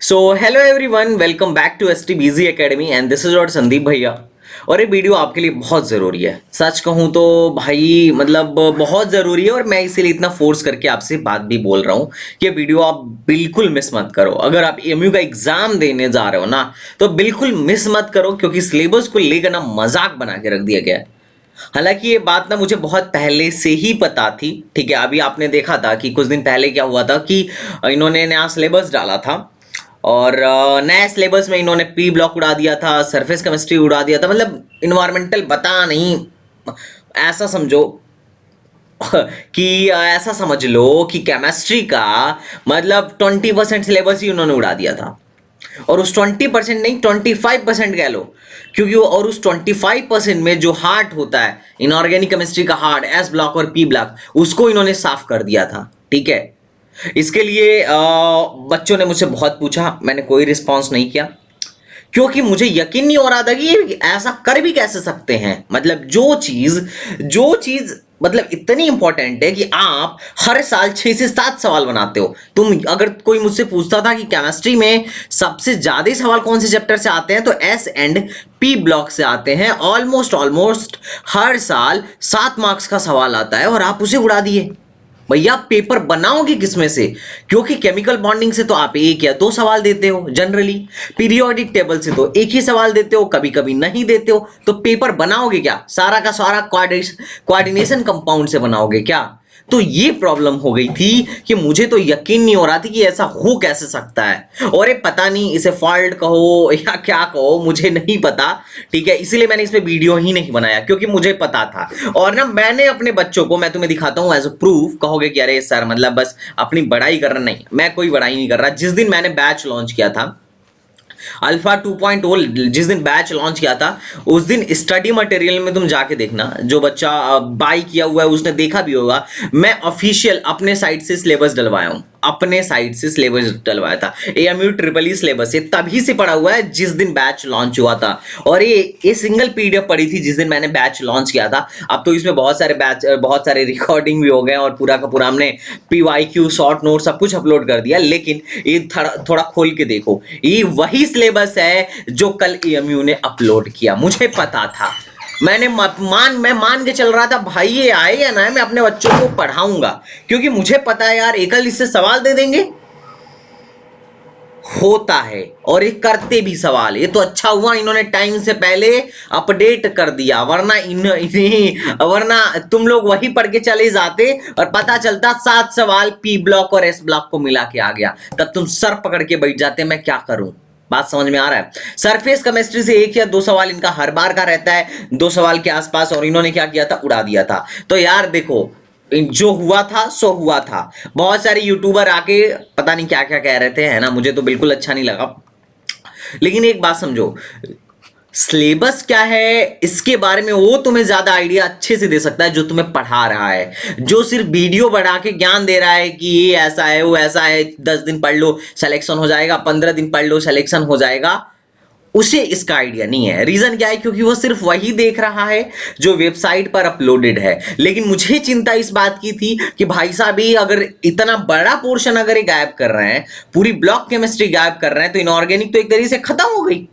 So hello everyone, welcome back to S T BG academy and this is your Sandeep भैया। और ये video आपके लिए बहुत ज़रूरी है। सच कहूँ तो भाई मतलब बहुत ज़रूरी है और मैं इसीलिए इतना फोर्स करके आपसे बात भी बोल रहा हूँ कि ये वीडियो आप बिल्कुल मिस मत करो। अगर आप एमयू का एग्जाम देने जा रहे हो ना तो बिल्कुल मिस मत करो, क्योंकि सिलेबस को लेकर ना मजाक बना के रख दिया गया है। हालांकि ये बात ना मुझे बहुत पहले से ही पता थी। ठीक है, अभी आपने देखा था कि कुछ दिन पहले क्या हुआ था कि इन्होंने नया सिलेबस डाला था और नए सिलेबस में इन्होंने पी ब्लॉक उड़ा दिया था, सरफेस केमिस्ट्री उड़ा दिया था। मतलब इन्वायरमेंटल बता नहीं, ऐसा समझो कि ऐसा समझ लो कि केमिस्ट्री का मतलब 20% सिलेबस ही उन्होंने उड़ा दिया था। और उस 20% नहीं, 25% कह लो, क्योंकि और उस 25% में जो हार्ट होता है इनऑर्गेनिक केमिस्ट्री का हार्ट, एस ब्लॉक और पी ब्लॉक, उसको इन्होंने साफ कर दिया था। ठीक है, इसके लिए बच्चों ने मुझसे बहुत पूछा, मैंने कोई रिस्पॉन्स नहीं किया, क्योंकि मुझे यकीन नहीं हो रहा था कि ये ऐसा कर भी कैसे सकते हैं। मतलब जो चीज मतलब इतनी इंपॉर्टेंट है कि आप हर साल 6 से 7 सवाल बनाते हो। तुम अगर कोई मुझसे पूछता था कि केमिस्ट्री में सबसे ज्यादा सवाल कौन से चैप्टर से आते हैं, तो एस एंड पी ब्लॉक से आते हैं। ऑलमोस्ट हर साल 7 मार्क्स का सवाल आता है और आप उसे उड़ा दिए। भैया पेपर बनाओगे किसमें से? क्योंकि केमिकल बॉन्डिंग से तो आप 1 या 2 सवाल देते हो जनरली, पीरियोडिक टेबल से तो 1 ही सवाल देते हो, कभी कभी नहीं देते हो। तो पेपर बनाओगे क्या? सारा का सारा कोऑर्डिनेशन कंपाउंड से बनाओगे क्या? तो ये प्रॉब्लम हो गई थी कि मुझे तो यकीन नहीं हो रहा था कि ऐसा हो कैसे सकता है। और ये पता नहीं इसे फॉल्ट कहो या क्या कहो, मुझे नहीं पता। ठीक है, इसीलिए मैंने इस पे वीडियो ही नहीं बनाया, क्योंकि मुझे पता था। और ना मैंने अपने बच्चों को, मैं तुम्हें दिखाता हूं एज अ प्रूफ। कहोगे कि अरे सर मतलब बस अपनी बड़ाई कर रहा, नहीं, मैं कोई बड़ाई नहीं कर रहा। जिस दिन मैंने बैच लॉन्च किया था अल्फा 2.0, जिस दिन बैच लॉन्च किया था, उस दिन स्टडी मटेरियल में तुम जाके देखना, जो बच्चा बाई किया हुआ है उसने देखा भी होगा, मैं ऑफिशियल अपने साइट से सिलेबस डलवाया हूं। अपने साइट से सिलेबस डलवाया था, एएमयू ट्रिपल ई सिलेबस है, तभी से पढ़ा हुआ है जिस दिन बैच लॉन्च हुआ था। और ये सिंगल पीडीएफ पड़ी थी जिस दिन मैंने बैच लॉन्च किया था। अब तो इसमें बहुत सारे रिकॉर्डिंग भी हो गए और पूरा का पूरा हमने पीवाईक्यू, शॉर्ट नोट सब कुछ अपलोड कर दिया। लेकिन ये थोड़ा खोल के देखो, ये वही सिलेबस है जो कल एएमयू ने अपलोड किया। मुझे पता था, मैं मान के चल रहा था भाई ये आए या ना, मैं अपने बच्चों को पढ़ाऊंगा, क्योंकि मुझे पता है यार एकल इससे सवाल दे देंगे। होता है और ये करते भी सवाल। ये तो अच्छा हुआ इन्होंने टाइम से पहले अपडेट कर दिया, वरना तुम लोग वही पढ़ के चले जाते और पता चलता 7 सवाल पी ब्लॉक और एस ब्लॉक को मिला के आ गया, तब तुम सर पकड़ के बैठ जाते मैं क्या करूं। बात समझ में आ रहा है? सरफेस केमिस्ट्री से 1 या 2 सवाल इनका हर बार का रहता है, 2 सवाल के आसपास, और इन्होंने क्या किया था, उड़ा दिया था। तो यार देखो, जो हुआ था सो हुआ था। बहुत सारे यूट्यूबर आके पता नहीं क्या क्या कह रहे थे, है ना, मुझे तो बिल्कुल अच्छा नहीं लगा। लेकिन एक बात समझो, सिलेबस क्या है इसके बारे में वो तुम्हें ज्यादा आइडिया अच्छे से दे सकता है जो तुम्हें पढ़ा रहा है। जो सिर्फ वीडियो बढ़ा के ज्ञान दे रहा है कि ये ऐसा है वो ऐसा है, 10 दिन पढ़ लो सिलेक्शन हो जाएगा, 15 दिन पढ़ लो सिलेक्शन हो जाएगा, उसे इसका आइडिया नहीं है। रीजन क्या है? क्योंकि वो सिर्फ वही देख रहा है जो वेबसाइट पर अपलोडेड है। लेकिन मुझे चिंता इस बात की थी कि भाई साहब ये अगर इतना बड़ा पोर्शन अगर ये गायब कर रहे हैं, पूरी ब्लॉक केमिस्ट्री गायब कर रहे हैं, तो इनऑर्गेनिक तो एक तरीके से खत्म हो गई।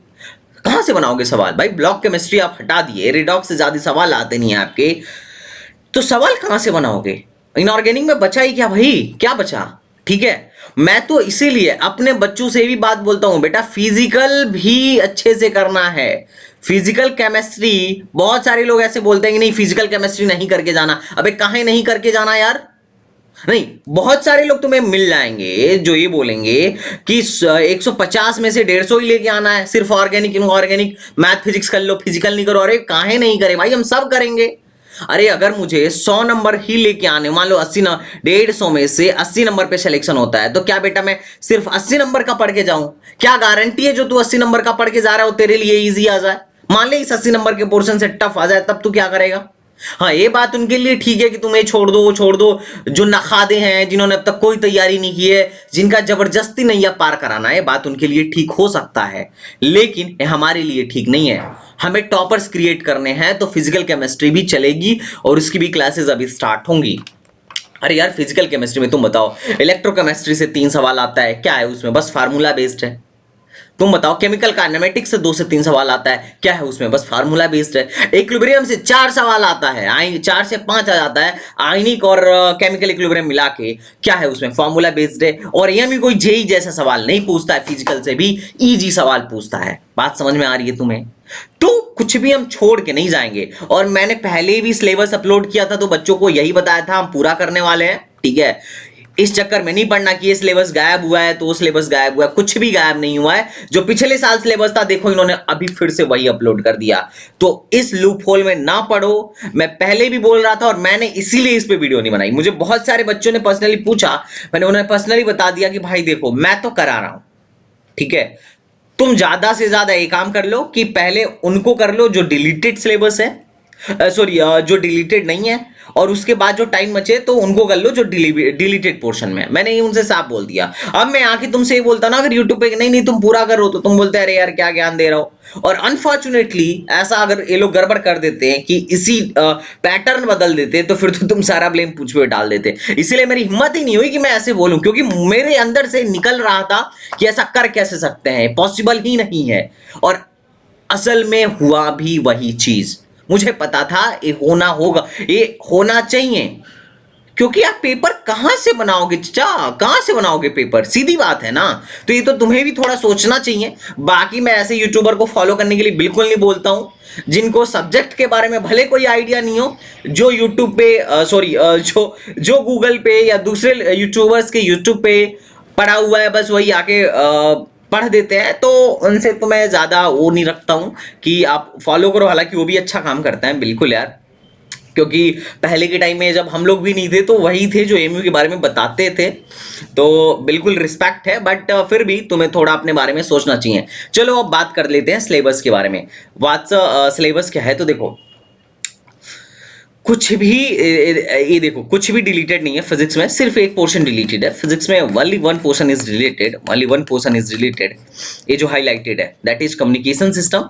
कहां से बनाओगे सवाल? भाई ब्लॉक केमिस्ट्री आप हटा दिए, रिडॉक्स से ज्यादा सवाल आते नहीं है आपके, तो सवाल कहां से बनाओगे? इनऑर्गेनिक में बचा ही क्या भाई? क्या बचा? ठीक है, मैं तो इसीलिए अपने बच्चों से भी बात बोलता हूं, बेटा फिजिकल भी अच्छे से करना है। फिजिकल केमिस्ट्री, बहुत सारे लोग ऐसे बोलते हैं कि नहीं फिजिकल केमिस्ट्री नहीं करके जाना। अबे काहे नहीं करके जाना यार? नहीं, बहुत सारे लोग तुम्हें मिल जाएंगे जो ये बोलेंगे कि 150 में से 150 ही लेके आना है, सिर्फ ऑर्गेनिक इनऑर्गेनिक मैथ फिजिक्स कर लो, फिजिकल नहीं करो। अरे काहे नहीं करे भाई, हम सब करेंगे। अरे अगर मुझे 100 नंबर ही लेके आने, मान लो 150 में से 80 नंबर पे सिलेक्शन होता है, तो क्या बेटा मैं सिर्फ 80 नंबर का पढ़ के जाऊं? क्या गारंटी है जो तू 80 नंबर का पढ़ के जा रहा हो तेरे लिए इजी आ जाए? मान ले इस 80 नंबर के पोर्शन से टफ आ जाए, तब तू क्या करेगा? हाँ, ये बात उनके लिए ठीक है कि तुम्हें छोड़ दो जो नखादे हैं, जिन्होंने अब तक कोई तैयारी नहीं की है, जिनका जबरदस्ती नैया पार कराना है, बात उनके लिए ठीक हो सकता है। लेकिन ये हमारे लिए ठीक नहीं है। हमें टॉपर्स क्रिएट करने हैं, तो फिजिकल केमिस्ट्री भी चलेगी और उसकी भी क्लासेस अभी स्टार्ट होंगी। अरे यार फिजिकल केमिस्ट्री में तुम बताओ, इलेक्ट्रोकेमिस्ट्री से 3 सवाल आता है, क्या है उसमें, बस फार्मूला बेस्ड है। तुम बताओ केमिकल काइनेमेटिक्स से 2 से 3 सवाल आता है, क्या है उसमें, बस फार्मूला बेस्ड है। इक्विलिब्रियम से 4 सवाल आता है, 4 से 5 आ जाता है, आयनिक और केमिकल इक्विलिब्रियम मिला के, क्या है उसमें, फार्मूला बेस्ड है। और एएमयू कोई जेई जैसा सवाल नहीं पूछता है, फिजिकल से भी इजी सवाल पूछता है। बात समझ में आ रही है तुम्हें? तो कुछ भी हम छोड़ के नहीं जाएंगे। और मैंने पहले भी सिलेबस अपलोड किया था तो बच्चों को यही बताया था हम पूरा करने वाले हैं, ठीक है। इस चक्कर में नहीं पढ़ना कि ये सिलेबस गायब हुआ है तो वो सिलेबस गायब हुआ है, कुछ भी गायब नहीं हुआ है। जो पिछले साल सिलेबस था देखो इन्होंने अभी फिर से वही अपलोड कर दिया। तो इस लूप होल में ना पढ़ो, मैं पहले भी बोल रहा था और मैंने इसीलिए इस पे वीडियो नहीं बनाई। मुझे बहुत सारे बच्चों ने पर्सनली पूछा, मैंने उन्हें पर्सनली बता दिया कि भाई देखो मैं तो करा रहा हूं, ठीक है, तुम ज्यादा से ज्यादा एक काम कर लो कि पहले उनको कर लो जो डिलीटेड सिलेबस है, सॉरी जो डिलीटेड नहीं है, और उसके बाद जो टाइम बचे तो उनको कर लो जो डिलीटेड पोर्शन में। मैंने ये उनसे साफ बोल दिया। अब मैं आके तुमसे ये बोलता ना अगर यूट्यूब पे नहीं नहीं तुम पूरा करो तो तुम बोलते अरे यार क्या ज्ञान दे रहा हो। और अनफॉर्चुनेटली ऐसा अगर ये लोग गड़बड़ कर देते हैं कि इसी पैटर्न बदल देते तो फिर तो तुम सारा ब्लेम मुझ पे डाल देते। इसीलिए मेरी हिम्मत ही नहीं हुई कि मैं ऐसे बोलूं, क्योंकि मेरे अंदर से निकल रहा था कि ऐसा कर कैसे सकते हैं, पॉसिबल ही नहीं है। और असल में हुआ भी वही चीज। मुझे पता था ये होना होगा, ये होना चाहिए, क्योंकि आप पेपर कहां से बनाओगे चाचा, कहां से बनाओगे पेपर, सीधी बात है ना। तो ये तो तुम्हें भी थोड़ा सोचना चाहिए। बाकी मैं ऐसे यूट्यूबर को फॉलो करने के लिए बिल्कुल नहीं बोलता हूं जिनको सब्जेक्ट के बारे में भले कोई आइडिया नहीं हो, जो यूट्यूब पे सॉरी जो गूगल पे या दूसरे यूट्यूबर्स के यूट्यूब पे पढ़ा हुआ है बस वही आके पढ़ देते हैं। तो उनसे तो मैं ज़्यादा वो नहीं रखता हूँ कि आप फॉलो करो, हालांकि वो भी अच्छा काम करते हैं बिल्कुल यार। क्योंकि पहले के टाइम में जब हम लोग भी नहीं थे तो वही थे जो एमयू के बारे में बताते थे, तो बिल्कुल रिस्पेक्ट है। बट फिर भी तुम्हें थोड़ा अपने बारे में सोचना चाहिए। चलो अब बात कर लेते हैं सिलेबस के बारे में। सिलेबस क्या है तो देखो, कुछ भी ये देखो कुछ भी डिलीटेड नहीं है फिजिक्स में, सिर्फ एक पोर्शन डिलीटेड है। फिजिक्स में only one portion is related, only one portion is related. ये जो हाईलाइटेड है that is communication system,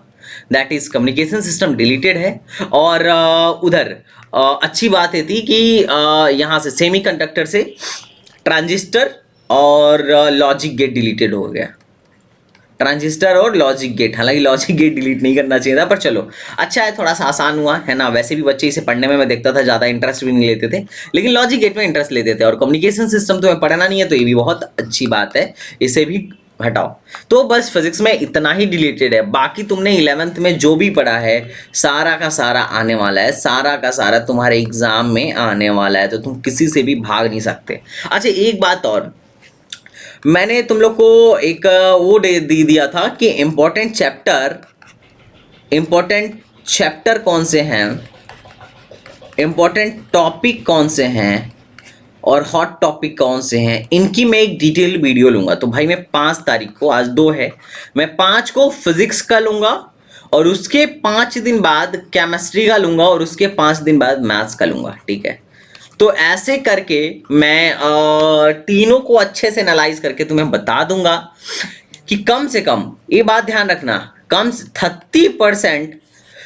that is communication system deleted है। और उधर अच्छी बात है थी कि यहाँ से सेमीकंडक्टर से ट्रांजिस्टर और लॉजिक गेट डिलीटेड हो गया। ट्रांजिस्टर और लॉजिक गेट, हालांकि लॉजिक गेट डिलीट नहीं करना चाहिए था, पर चलो अच्छा है, थोड़ा सा आसान हुआ है ना। वैसे भी बच्चे इसे पढ़ने में मैं देखता था ज़्यादा इंटरेस्ट भी नहीं लेते थे, लेकिन लॉजिक गेट में इंटरेस्ट लेते थे। और कम्युनिकेशन सिस्टम तुम्हें पढ़ना नहीं है तो ये भी बहुत अच्छी बात है, इसे भी हटाओ। तो बस फिजिक्स में इतना ही डिलीटेड है। बाकी तुमने 11th में जो भी पढ़ा है सारा का सारा आने वाला है, सारा का सारा तुम्हारे एग्जाम में आने वाला है, तो तुम किसी से भी भाग नहीं सकते। अच्छा एक बात और, मैंने तुम लोग को एक वो दे दिया था कि इम्पोर्टेंट चैप्टर कौन से हैं, इम्पोर्टेंट टॉपिक कौन से हैं और हॉट टॉपिक कौन से हैं, इनकी मैं एक डिटेल वीडियो लूँगा। तो भाई मैं 5 तारीख को, आज 2 है, मैं 5 को फिजिक्स का लूँगा और उसके 5 दिन बाद केमिस्ट्री का लूँगा और उसके 5 दिन बाद मैथ्स का लूँगा, ठीक है। तो ऐसे करके मैं तीनों को अच्छे से एनालाइज करके तुम्हें बता दूंगा कि कम से कम ये बात ध्यान रखना, कम 30%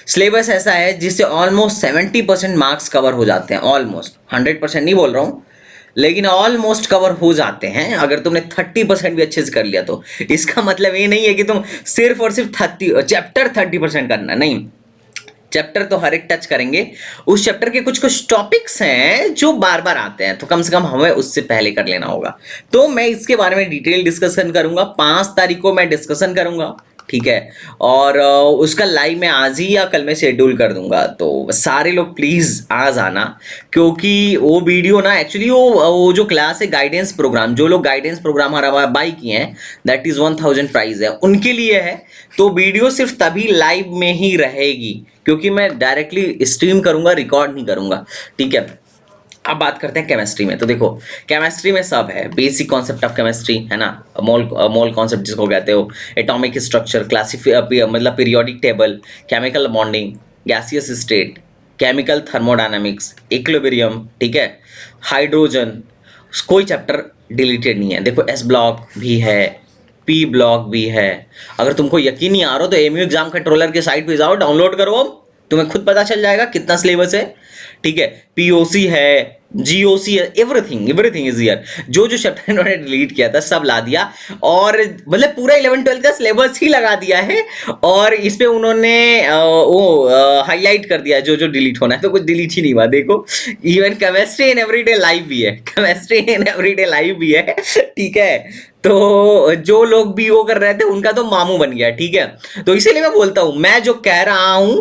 सिलेबस ऐसा है जिससे ऑलमोस्ट 70% मार्क्स कवर हो जाते हैं। ऑलमोस्ट 100% नहीं बोल रहा हूँ, लेकिन ऑलमोस्ट कवर हो जाते हैं अगर तुमने 30% भी अच्छे से कर लिया तो। इसका मतलब ये नहीं है कि तुम सिर्फ और सिर्फ 30% करना, नहीं, चैप्टर तो हर एक टच करेंगे। उस चैप्टर के कुछ कुछ टॉपिक्स हैं जो बार बार आते हैं, तो कम से कम हमें उससे पहले कर लेना होगा। तो मैं इसके बारे में डिटेल डिस्कशन करूंगा, 5 तारीख को मैं डिस्कशन करूंगा, ठीक है। और उसका लाइव मैं आज ही या कल में शेड्यूल कर दूंगा। तो सारे लोग प्लीज़ आ जाना, क्योंकि वो वीडियो ना एक्चुअली वो जो क्लास है गाइडेंस प्रोग्राम, जो लोग गाइडेंस प्रोग्राम हमारा बाई किए हैं दैट इज़ 1000 प्राइज है, उनके लिए है। तो वीडियो सिर्फ तभी लाइव में ही रहेगी क्योंकि मैं डायरेक्टली स्ट्रीम करूंगा, रिकॉर्ड नहीं करूंगा, ठीक है। अब बात करते हैं केमिस्ट्री में। तो देखो केमिस्ट्री में सब है, बेसिक कॉन्सेप्ट ऑफ केमिस्ट्री है ना, मोल कॉन्सेप्ट जिसको कहते हो, एटॉमिक स्ट्रक्चर, मतलब periodic table, chemical bonding, gaseous state, chemical thermodynamics, equilibrium, ठीक है, हाइड्रोजन, कोई चैप्टर डिलीटेड नहीं है। देखो एस ब्लॉक भी है, पी ब्लॉक भी है। अगर तुमको यकीन नहीं आ रहा तो एमयू एग्जाम कंट्रोलर के साइट पे जाओ, डाउनलोड करो, तुम्हें खुद पता चल जाएगा कितना सिलेबस है, ठीक है। पीओसी है, GOC, everything everything is here. जो जो चैप्टर इन्होंने डिलीट किया था सब ला दिया, और मतलब पूरा 11-12 का सिलेबस ही लगा दिया है, और इस पे उन्होंने वो हाईलाइट कर दिया जो जो डिलीट होना है, तो कुछ डिलीट ही नहीं हुआ। देखो even chemistry in everyday life भी है, केमिस्ट्री इन एवरीडे लाइफ भी है, ठीक है। तो जो लोग भी वो कर रहे थे उनका तो मामू बन गया, ठीक है। तो इसीलिए मैं बोलता हूं, मैं जो कह रहा हूं,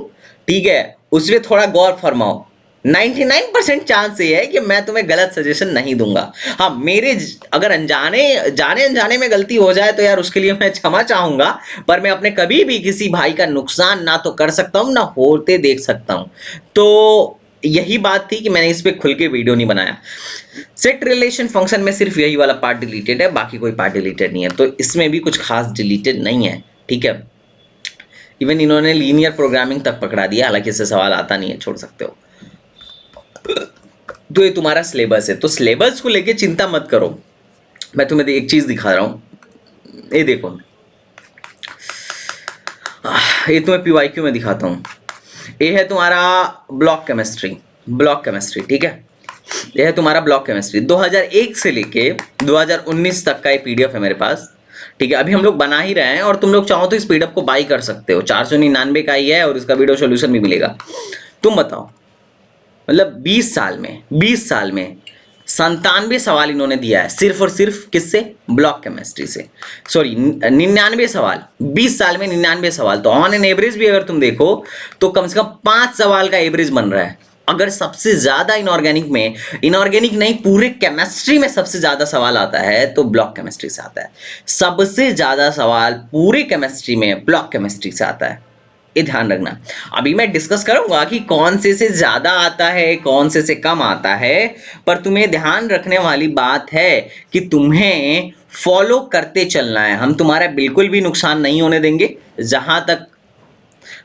ठीक है, उसमें थोड़ा गौर फरमाओ। 99% चांस ये है कि मैं तुम्हें गलत सजेशन नहीं दूंगा। हाँ, अगर जाने अनजाने में गलती हो जाए तो यार उसके लिए मैं क्षमा चाहूंगा, पर मैं अपने कभी भी किसी भाई का नुकसान ना तो कर सकता हूं ना होते देख सकता हूं। तो यही बात थी कि मैंने इस पे खुल के वीडियो नहीं बनाया। सेट रिलेशन फंक्शन में सिर्फ यही वाला पार्ट डिलीटेड है, बाकी कोई पार्ट डिलीटेड नहीं है, तो इसमें भी कुछ खास डिलीटेड नहीं है, ठीक है। इवन इन्होंने लीनियर प्रोग्रामिंग तक पकड़ा दिया, हालांकि इससे सवाल आता नहीं है, छोड़ सकते हो। तो ये तुम्हारा सिलेबस है, तो सिलेबस को लेके चिंता मत करो। मैं तुम्हें एक चीज दिखा रहा हूं, ये देखो, ये तुम्हें PYQ में दिखाता हूं। ये है तुम्हारा ब्लॉक केमिस्ट्री, ठीक है। ये है तुम्हारा ब्लॉक केमिस्ट्री 2001 से लेके 2019 तक का ये PDF है मेरे पास, ठीक है। अभी हम लोग बना ही रहे हैं, और तुम लोग चाहो तो इस PDF को बाई कर सकते हो, 499 का ही है, और इसका वीडियो सोल्यूशन भी मिलेगा। तुम बताओ, मतलब 20 साल में 97 सवाल इन्होंने दिया है, सिर्फ और सिर्फ किससे? ब्लॉक केमिस्ट्री से। सॉरी, 99 सवाल, 20 साल में 99 सवाल। तो ऑन एन एवरेज भी अगर तुम देखो तो कम से कम 5 सवाल का एवरेज बन रहा है। अगर सबसे ज्यादा इनऑर्गेनिक नहीं, पूरे केमिस्ट्री में सबसे ज्यादा सवाल आता है तो ब्लॉक केमिस्ट्री से आता है। सबसे ज्यादा सवाल पूरे केमिस्ट्री में ब्लॉक केमिस्ट्री से आता है, ये ध्यान रखना। अभी मैं डिस्कस करूंगा कि कौन से ज्यादा आता है, कौन से कम आता है, पर तुम्हें ध्यान रखने वाली बात है कि तुम्हें फॉलो करते चलना है। हम तुम्हारा बिल्कुल भी नुकसान नहीं होने देंगे, जहां तक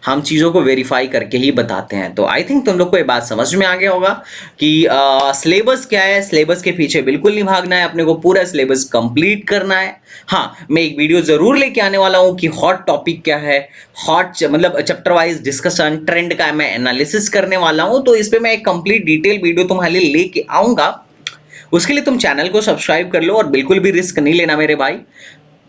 हम चीज़ों को वेरीफाई करके ही बताते हैं। तो आई थिंक तुम लोग को ये बात समझ में आ गया होगा कि सिलेबस क्या है। सिलेबस के पीछे बिल्कुल नहीं भागना है, अपने को पूरा सिलेबस कंप्लीट करना है। हाँ, मैं एक वीडियो जरूर लेके आने वाला हूँ कि हॉट टॉपिक क्या है, मतलब चैप्टर वाइज डिस्कशन, ट्रेंड का मैं एनालिसिस करने वाला हूँ। तो इस पर मैं एक कंप्लीट डिटेल वीडियो तुम्हारे लिए लेके आऊँगा। उसके लिए तुम चैनल को सब्सक्राइब कर लो, और बिल्कुल भी रिस्क नहीं लेना मेरे भाई।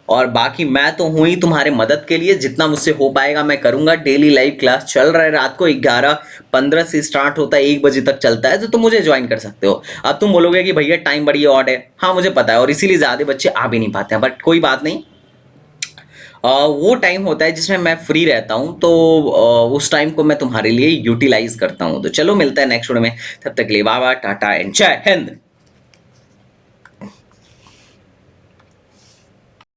और बाकी मैं तो हूं ही तुम्हारे मदद के लिए, जितना मुझसे हो पाएगा मैं करूंगा। डेली लाइव क्लास चल रहा है, रात को 11:15 से स्टार्ट होता है, 1 बजे तक चलता है, तो तुम मुझे ज्वाइन कर सकते हो। अब तुम बोलोगे कि भैया टाइम बड़ी ऑड है, हाँ मुझे पता है, और इसीलिए ज़्यादा बच्चे आ भी नहीं पाते हैं, बट कोई बात नहीं। वो टाइम होता है जिसमें मैं फ्री रहता हूँ, तो उस टाइम को मैं तुम्हारे लिए यूटिलाइज करता हूँ। तो चलो मिलता है नेक्स्ट वीडियो में, तब तक के लिए बाय बाय, टाटा एंड जय हिंद।